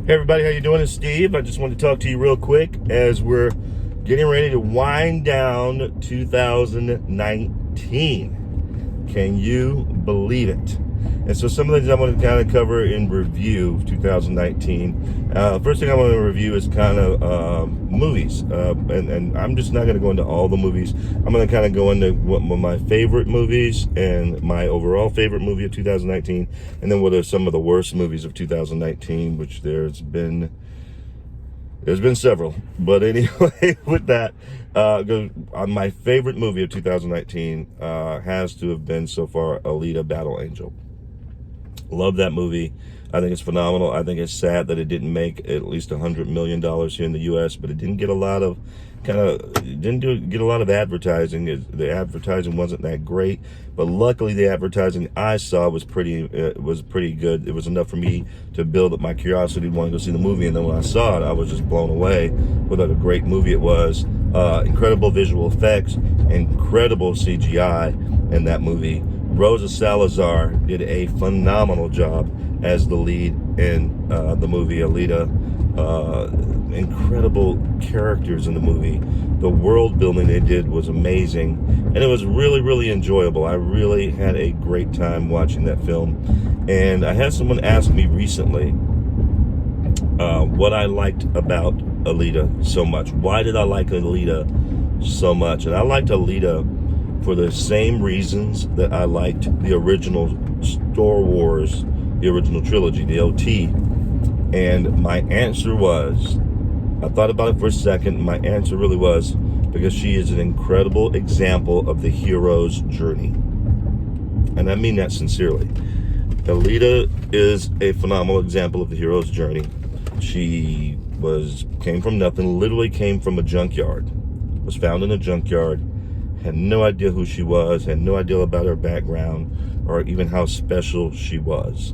Hey everybody, how you doing? It's Steve. I just wanted to talk to you real quick as we're getting ready to wind down 2019. Can you believe it? And so some of the things I want to kind of cover in review of 2019. First thing I want to review is kind of movies. And I'm just not going to go into all the movies. I'm going to kind of go into what my favorite movies and my overall favorite movie of 2019. And then what are some of the worst movies of 2019, which there's been several. But anyway, with that, my favorite movie of 2019 has to have been so far Alita Battle Angel. Love that movie. I think it's phenomenal. I think it's sad that it didn't make at least $100 million here in the U.S., but it didn't get a lot of get a lot of advertising. The advertising wasn't that great, but luckily the advertising I saw was pretty good. It was enough for me to build up my curiosity to want to go see the movie, and then when I saw it, I was just blown away with what a great movie it was. Incredible visual effects, incredible CGI in that movie. Rosa Salazar did a phenomenal job as the lead in the movie Alita. Incredible characters in the movie. The world building they did was amazing, and it was really, really enjoyable. I really had a great time watching that film. And I had someone ask me recently what I liked about Alita so much. Why did I like Alita so much? And I liked Alita for the same reasons that I liked the original Star Wars, the original trilogy, the OT. And my answer was, I thought about it for a second, and my answer really was, because she is an incredible example of the hero's journey. And I mean that sincerely. Alita is a phenomenal example of the hero's journey. She came from nothing, literally came from a junkyard, was found in a junkyard, had no idea who she was, had no idea about her background or even how special she was.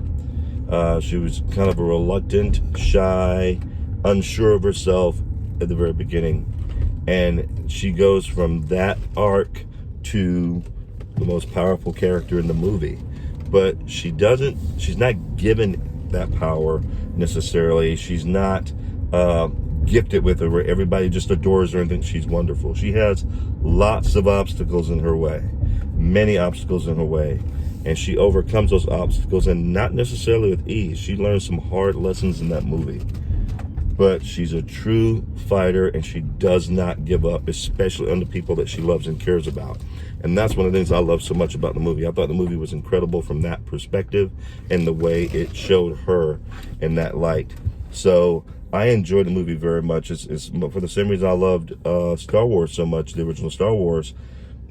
She was kind of a reluctant, shy, unsure of herself at the very beginning. And she goes from that arc to the most powerful character in the movie. But she's not given that power necessarily. She's not gifted with it where everybody just adores her and thinks she's wonderful. She has lots of obstacles in her way, many obstacles in her way, and she overcomes those obstacles, and not necessarily with ease. She learns some hard lessons in that movie, but she's a true fighter, and she does not give up, especially on the people that she loves and cares about. And that's one of the things I love so much about the movie. I thought the movie was incredible from that perspective and the way it showed her in that light. So I enjoyed the movie very much. It's for the same reason I loved Star Wars so much, the original Star Wars,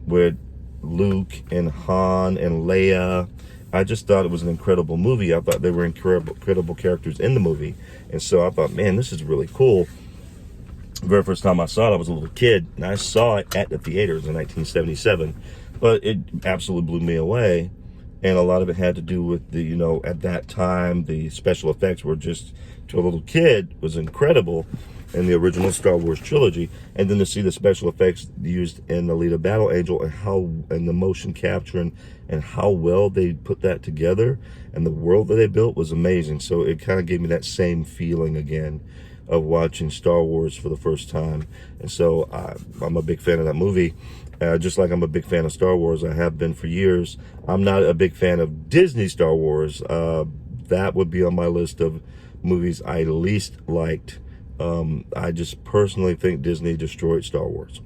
with Luke and Han and Leia. I just thought it was an incredible movie. I thought they were incredible characters in the movie. And so I thought, man, this is really cool. The very first time I saw it, I was a little kid, and I saw it at the theaters in 1977. But it absolutely blew me away. And a lot of it had to do with at that time, the special effects were just, to a little kid, was incredible in the original Star Wars trilogy. And then to see the special effects used in Alita Battle Angel and the motion capture and how well they put that together and the world that they built was amazing. So it kind of gave me that same feeling again of watching Star Wars for the first time. And so I'm a big fan of that movie. Just like I'm a big fan of Star Wars, I have been for years. I'm not a big fan of Disney Star Wars. That would be on my list of movies I least liked. I just personally think Disney destroyed Star Wars.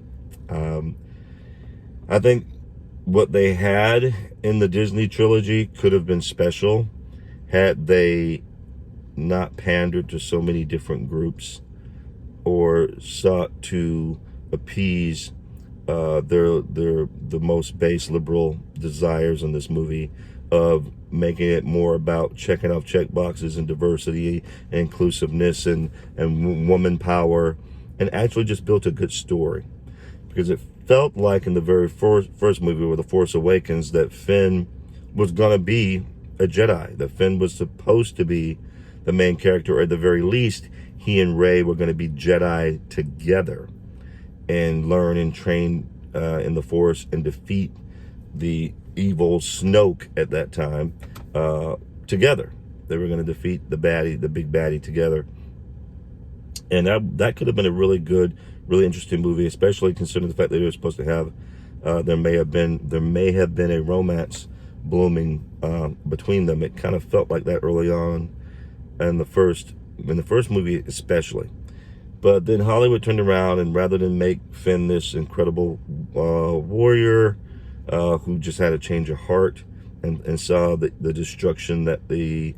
I think what they had in the Disney trilogy could have been special had they not pandered to so many different groups or sought to appease the most base liberal desires in this movie of making it more about checking off check boxes and diversity and inclusiveness and woman power, and actually just built a good story. Because it felt like in the very first movie with The Force Awakens that Finn was going to be a Jedi, that Finn was supposed to be the main character, or at the very least he and Rey were going to be Jedi together and learn and train in the Force and defeat the evil Snoke at that time together. They were going to defeat the big baddie together And that could have been a really good, really interesting movie, especially considering the fact that they were supposed to have there may have been a romance blooming between them. It kind of felt like that early on in the first movie, especially. But then Hollywood turned around, and rather than make Finn this incredible warrior who just had a change of heart and saw the destruction that the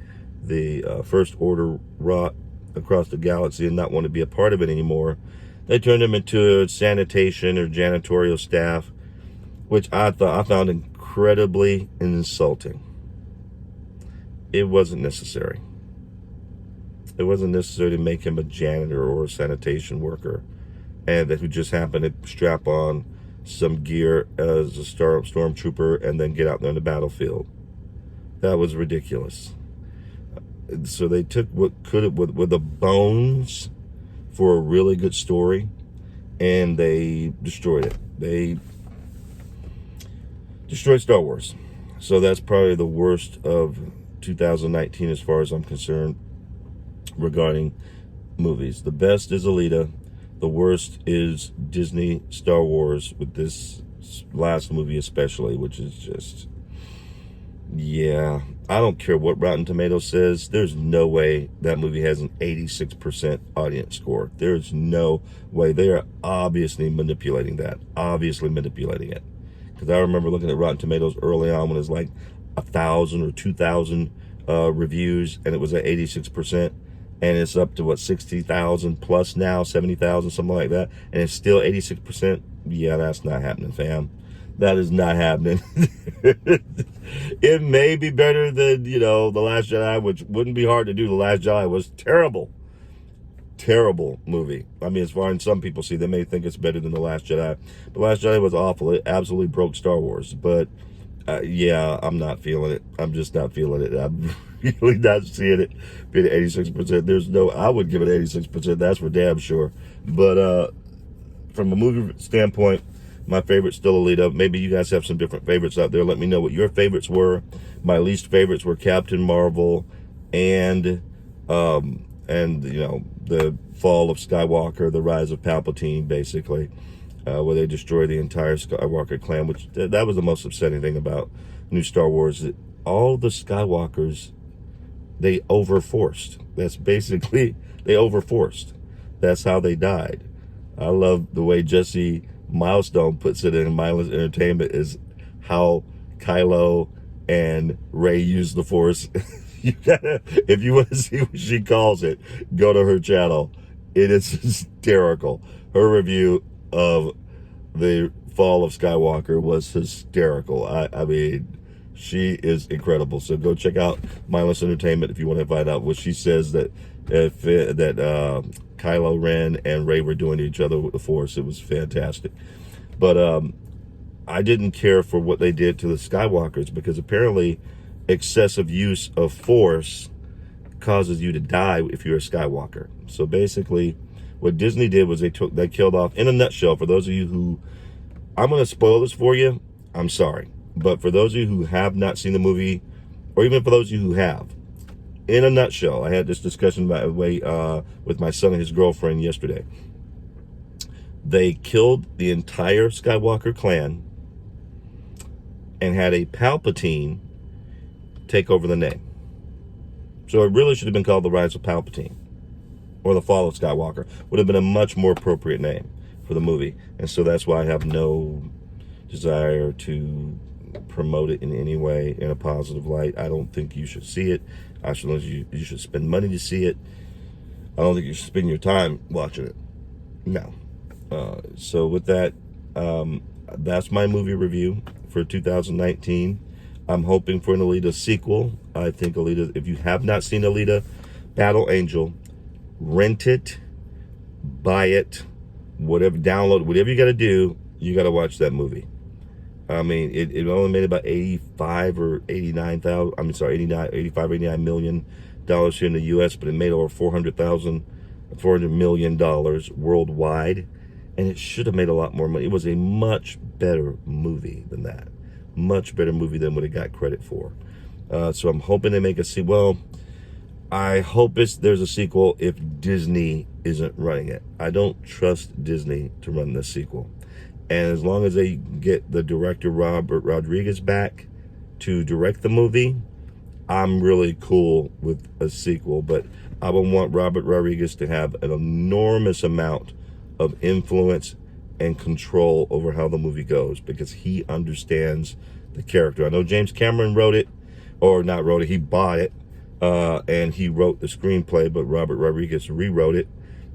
First Order wrought across the galaxy and not want to be a part of it anymore, they turned him into a sanitation or janitorial staff, which I found incredibly insulting. It wasn't necessary. It wasn't necessary to make him a janitor or a sanitation worker, and who just happened to strap on some gear as a stormtrooper and then get out there on the battlefield. That was ridiculous. So they took what could have with the bones for a really good story, and they destroyed it. They destroyed Star Wars. So that's probably the worst of 2019 as far as I'm concerned regarding movies. The best is Alita. The worst is Disney Star Wars, with this last movie especially, which is just, yeah. I don't care what Rotten Tomatoes says. There's no way that movie has an 86% audience score. There's no way. They are obviously manipulating that. Obviously manipulating it. Because I remember looking at Rotten Tomatoes early on when it was like 1,000 or 2,000 reviews, and it was at 86%. And it's up to, what, 60,000 plus now, 70,000, something like that. And it's still 86%. Yeah, that's not happening, fam. That is not happening. It may be better than, The Last Jedi, which wouldn't be hard to do. The Last Jedi was terrible. Terrible movie. I mean, as far as some people see, they may think it's better than The Last Jedi. The Last Jedi was awful. It absolutely broke Star Wars. But, yeah, I'm not feeling it. I'm just not feeling it. I'm really not seeing it being at 86%. I would give it 86%. That's for damn sure. But from a movie standpoint, my favorite's still Alita. Maybe you guys have some different favorites out there. Let me know what your favorites were. My least favorites were Captain Marvel and the fall of Skywalker, the rise of Palpatine, basically, where they destroy the entire Skywalker clan, which that was the most upsetting thing about new Star Wars. That all the Skywalkers, they overforced. That's basically, they overforced. That's how they died. I love the way Jesse Milestone puts it in Mindless Entertainment, is how Kylo and Rey use the Force. If you want to see what she calls it, go to her channel. It is hysterical. Her review of the fall of Skywalker was hysterical. I mean, she is incredible. So go check out Mindless Entertainment if you want to find out what she says that Kylo Ren and Rey were doing to each other with the Force. It was fantastic. But I didn't care for what they did to the Skywalkers, because apparently excessive use of Force causes you to die if you're a Skywalker. So basically what Disney did was they killed off, in a nutshell, for those of you who, I'm going to spoil this for you, I'm sorry. But for those of you who have not seen the movie, or even for those of you who have, in a nutshell, I had this discussion with my son and his girlfriend yesterday. They killed the entire Skywalker clan and had a Palpatine take over the name. So it really should have been called The Rise of Palpatine, or The Fall of Skywalker. Would have been a much more appropriate name for the movie. And so that's why I have no desire to promote it in any way in a positive light. I don't think you should see it. I should you should spend money to see it. I don't think you should spend your time watching it. No. So with that, that's my movie review for 2019. I'm hoping for an Alita sequel. I think Alita, if you have not seen Alita Battle Angel, rent it, buy it, whatever, download, whatever you got to do, you got to watch that movie. I mean, it only made about 85 or 89,000. I mean, sorry, 89 million dollars here in the U.S., but it made over $400 million worldwide, and it should have made a lot more money. It was a much better movie than that, much better movie than what it got credit for. So I'm hoping they make a sequel. Well, I hope there's a sequel if Disney isn't running it. I don't trust Disney to run this sequel. And as long as they get the director Robert Rodriguez back to direct the movie, I'm really cool with a sequel. But I would want Robert Rodriguez to have an enormous amount of influence and control over how the movie goes, because he understands the character. I know James Cameron wrote it, or not wrote it, he bought it, and he wrote the screenplay, but Robert Rodriguez rewrote it.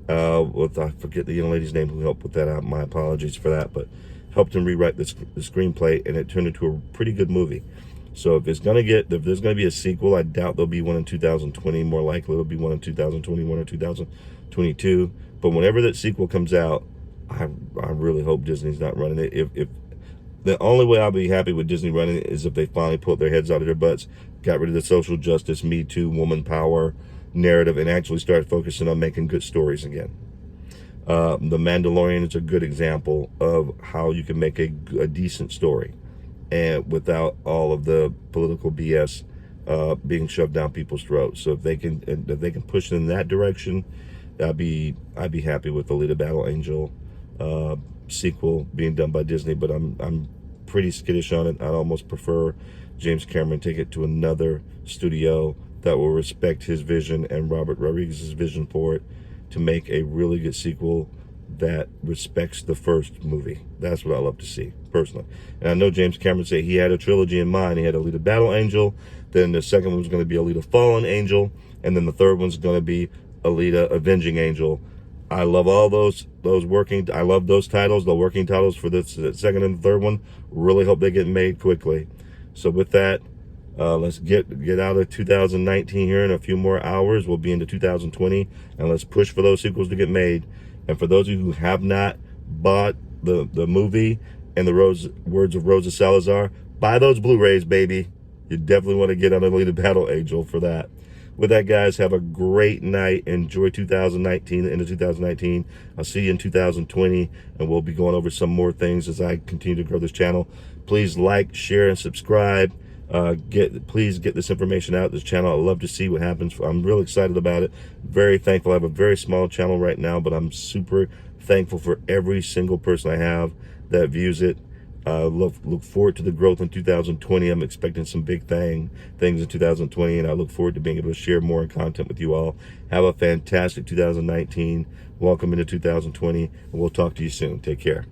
I forget the young lady's name who helped put that out. My apologies for that, but helped him rewrite the screenplay, and it turned into a pretty good movie. So if there's gonna be a sequel, I doubt there'll be one in 2020. More likely it'll be one in 2021 or 2022. But whenever that sequel comes out, I really hope Disney's not running it. If the only way I'll be happy with Disney running it is if they finally pulled their heads out of their butts, got rid of the social justice, Me Too, woman power narrative, and actually start focusing on making good stories again. The Mandalorian is a good example of how you can make a decent story, and without all of the political BS being shoved down people's throats. So if they can push it in that direction, I'd be happy with the Alita Battle Angel sequel being done by Disney. But I'm pretty skittish on it. I'd almost prefer James Cameron take it to another studio that will respect his vision and Robert Rodriguez's vision for it, to make a really good sequel that respects the first movie. That's what I love to see, personally. And I know James Cameron said he had a trilogy in mind. He had Alita Battle Angel, then the second one was going to be Alita Fallen Angel, and then the third one's going to be Alita Avenging Angel. I love all those working. I love those titles, the working titles for the second and the third one. Really hope they get made quickly. So with that, let's get out of 2019 here in a few more hours. We'll be into 2020, and let's push for those sequels to get made. And for those of you who have not bought the movie and the Words of Rosa Salazar, buy those Blu-rays, baby. You definitely want to get on Alita Battle Angel for that. With that, guys, have a great night. Enjoy 2019, the end of 2019. I'll see you in 2020, and we'll be going over some more things as I continue to grow this channel. Please like, share, and subscribe. Please get this information out, this channel. I love to see what happens. I'm really excited about it. Very thankful. I have a very small channel right now, but I'm super thankful for every single person I have that views it. Look forward to the growth in 2020. I'm expecting some big things in 2020, and I look forward to being able to share more content with you all. Have a fantastic 2019. Welcome into 2020, and we'll talk to you soon. Take care.